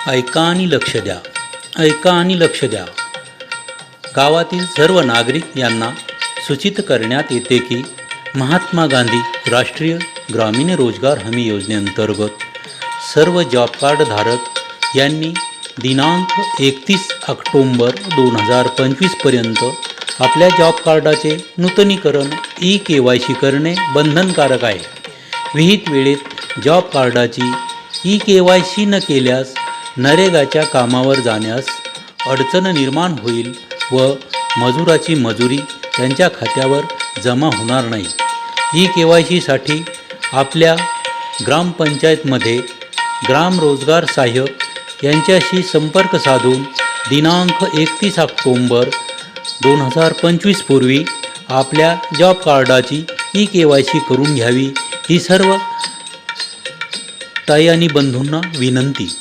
ऐका आणि लक्ष द्या. ऐका आणि लक्ष द्या. गावातील सर्व नागरिक यांना सूचित करण्यात येते की महात्मा गांधी राष्ट्रीय ग्रामीण रोजगार हमी योजनेअंतर्गत सर्व जॉब कार्ड धारक यांनी दिनांक 31 ऑक्टोंबर 2025 पर्यंत आपल्या जॉब कार्डाचे नूतनीकरण KYC करणे बंधनकारक आहे. विहित वेळेत जॉब कार्डाची KYC न केल्यास नरेगाच्या कामावर जाण्यास अडचण निर्माण होईल व मजुराची मजुरी त्यांच्या खात्यावर जमा होणार नाही. KYCसाठी आपल्या ग्रामपंचायतमध्ये ग्राम रोजगार सहाय्यक यांच्याशी संपर्क साधून दिनांक 31 ऑक्टोंबर 2025 पूर्वी आपल्या जॉब कार्डाची KYC करून घ्यावी ही सर्व ताई आणि बंधूंना विनंती.